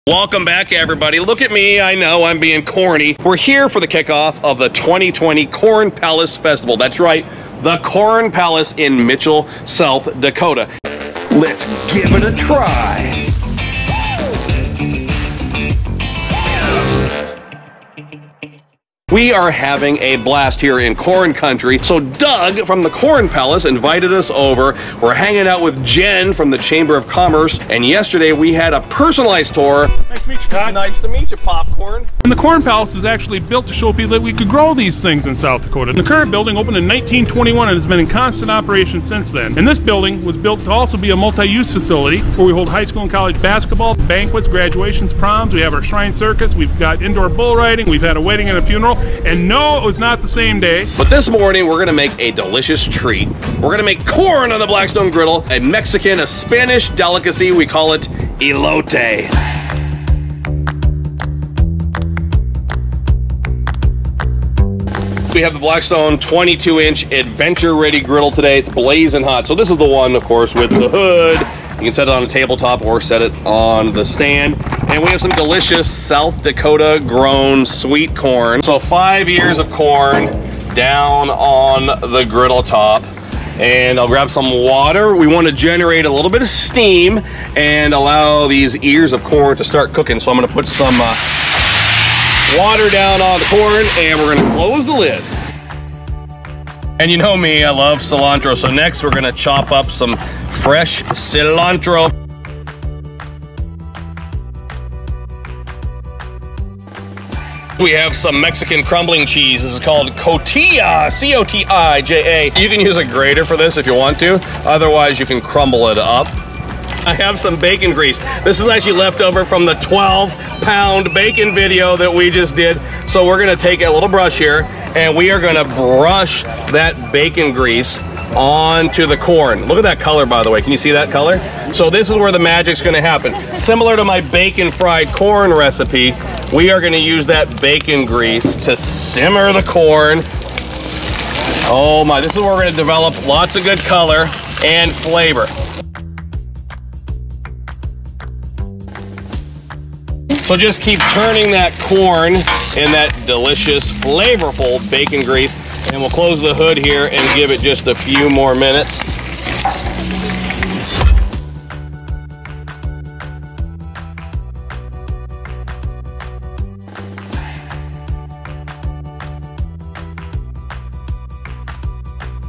Welcome back, everybody. Look at me. I know I'm being corny. We're here for the kickoff of the 2020 Corn Palace Festival. That's right, the Corn Palace in Mitchell, South Dakota. Let's give it a try. We are having a blast here in corn country. So Doug from the Corn Palace invited us over. We're hanging out with Jen from the Chamber of Commerce. And yesterday we had a personalized tour. Nice to meet you, Todd. Nice to meet you, Popcorn. And the Corn Palace was actually built to show people that we could grow these things in South Dakota. The current building opened in 1921 and has been in constant operation since then. And this building was built to also be a multi-use facility where we hold high school and college basketball, banquets, graduations, proms. We have our shrine circus. We've got indoor bull riding. We've had a wedding and a funeral. And no, it was not the same day. But this morning, we're gonna make a delicious treat. We're gonna make corn on the Blackstone Griddle, a Mexican, a Spanish delicacy. We call it elote. We have the Blackstone 22-inch adventure-ready griddle today. It's blazing hot. So this is the one, of course, with the hood. You can set it on a tabletop or set it on the stand. And we have some delicious South Dakota grown sweet corn. So 5 ears of corn down on the griddle top. And I'll grab some water. We want to generate a little bit of steam and allow these ears of corn to start cooking. So I'm going to put some water down on the corn and we're going to close the lid. And you know me, I love cilantro. So next we're going to chop up some fresh cilantro. We have some Mexican crumbling cheese. This is called cotija, C-O-T-I-J-A. You can use a grater for this if you want to. Otherwise, you can crumble it up. I have some bacon grease. This is actually leftover from the 12-pound bacon video that we just did. So we're gonna take a little brush here and we are gonna brush that bacon grease onto the corn. Look at that color, by the way. Can you see that color? So this is where the magic's gonna happen. Similar to my bacon fried corn recipe, we are gonna use that bacon grease to simmer the corn. Oh my, this is where we're gonna develop lots of good color and flavor. So just keep turning that corn in that delicious, flavorful bacon grease. And we'll close the hood here and give it just a few more minutes.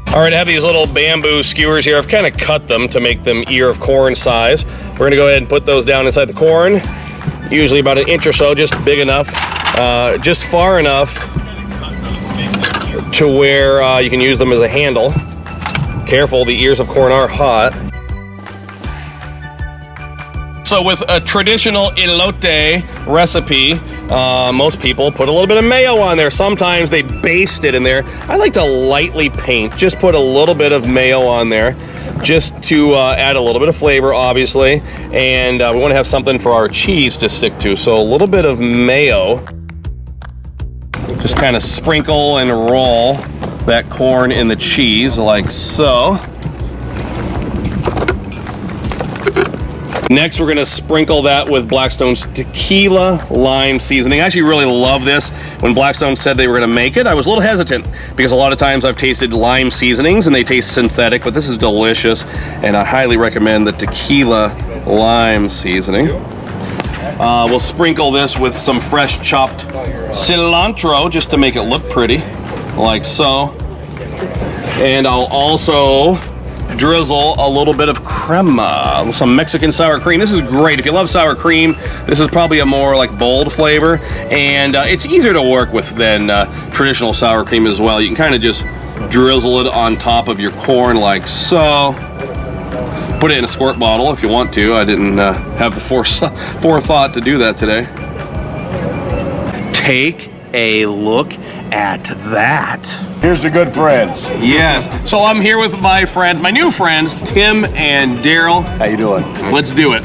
All right, I have these little bamboo skewers here. I've kind of cut them to make them ear of corn size. We're gonna go ahead and put those down inside the corn. Usually about an inch or so, just big enough, just far enough to where you can use them as a handle. Careful, the ears of corn are hot. So with a traditional elote recipe, most people put a little bit of mayo on there. Sometimes they baste it in there. I like to lightly paint, just put a little bit of mayo on there, just to add a little bit of flavor, obviously. And we want to have something for our cheese to stick to. So a little bit of mayo. Just kind of sprinkle and roll that corn in the cheese like so. Next, we're gonna sprinkle that with Blackstone's Tequila Lime seasoning. I actually really love this. When Blackstone said they were gonna make it, I was a little hesitant because a lot of times I've tasted lime seasonings and they taste synthetic, but this is delicious and I highly recommend the Tequila Lime seasoning. We'll sprinkle this with some fresh chopped cilantro just to make it look pretty, like so. And I'll also drizzle a little bit of crema, some Mexican sour cream. This is great. If you love sour cream, this is probably a more like bold flavor. And it's easier to work with than traditional sour cream as well. You can kind of just drizzle it on top of your corn like so. Put it in a squirt bottle if you want to. I didn't have the forethought to do that today. Take a look at that. Here's the good friends. Yes. So I'm here with my friends, my new friends, Tim and Daryl. How you doing? Let's do it.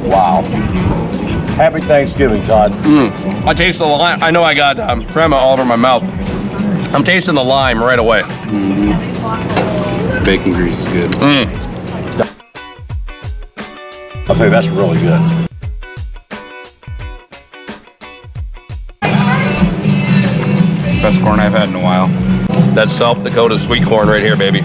Wow. Happy Thanksgiving, Todd. I taste the lime. I know I got crema all over my mouth. I'm tasting the lime right away. Bacon grease is good. I'll tell you, that's really good. Best corn I've had in a while. That's South Dakota sweet corn right here, baby.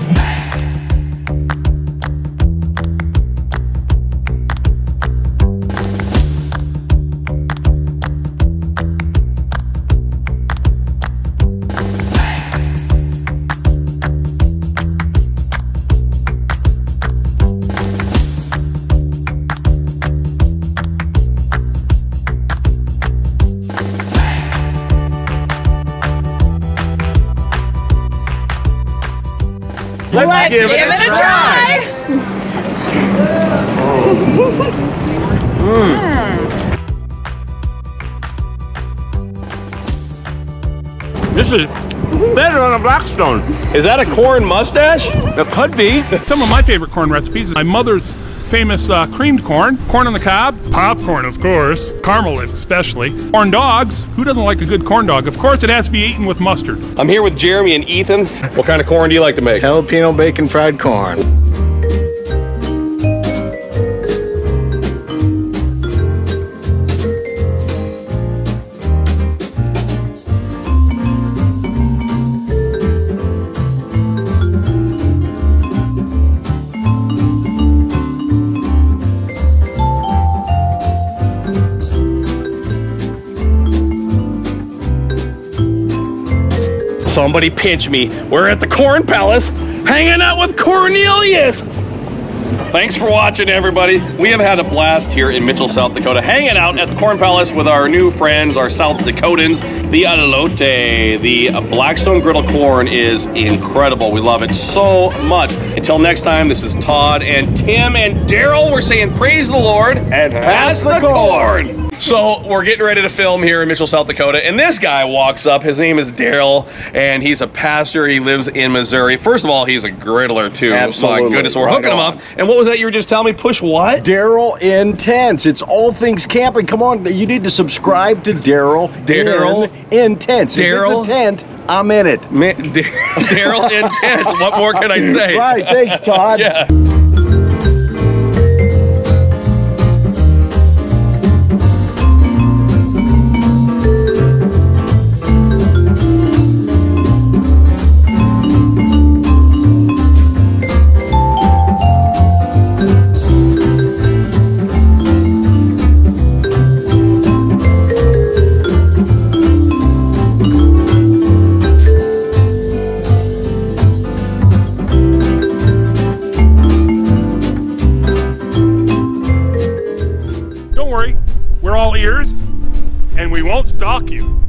Let's give it a try. This is better on a Blackstone. Is that a corn mustache? It could be. Some of my favorite corn recipes, my mother's famous creamed corn, corn on the cob, popcorn of course, caramel especially, corn dogs. Who doesn't like a good corn dog? Of course it has to be eaten with mustard. I'm here with Jeremy and Ethan. What kind of corn do you like to make? Jalapeno bacon fried corn. Somebody pinch me. We're at the Corn Palace, hanging out with Cornelius. Thanks for watching, everybody. We have had a blast here in Mitchell, South Dakota, hanging out at the Corn Palace with our new friends, our South Dakotans, the Elote. The Blackstone Griddle corn is incredible. We love it so much. Until next time, this is Todd and Tim and Daryl. We're saying praise the Lord and pass the corn. So we're getting ready to film here in Mitchell, South Dakota, and this guy walks up. His name is Daryl, and he's a pastor. He lives in Missouri. First of all, he's a griddler too. Absolutely. My goodness, we're hooking him up. And what was that you were just telling me? Push what? Daryl Intense. It's all things camping. Come on, you need to subscribe to Daryl. Intense. Daryl? If it's a tent, I'm in it. Daryl Intense. What more can I say? Right. Thanks, Todd. Yeah. Don't worry, we're all ears, and we won't stalk you.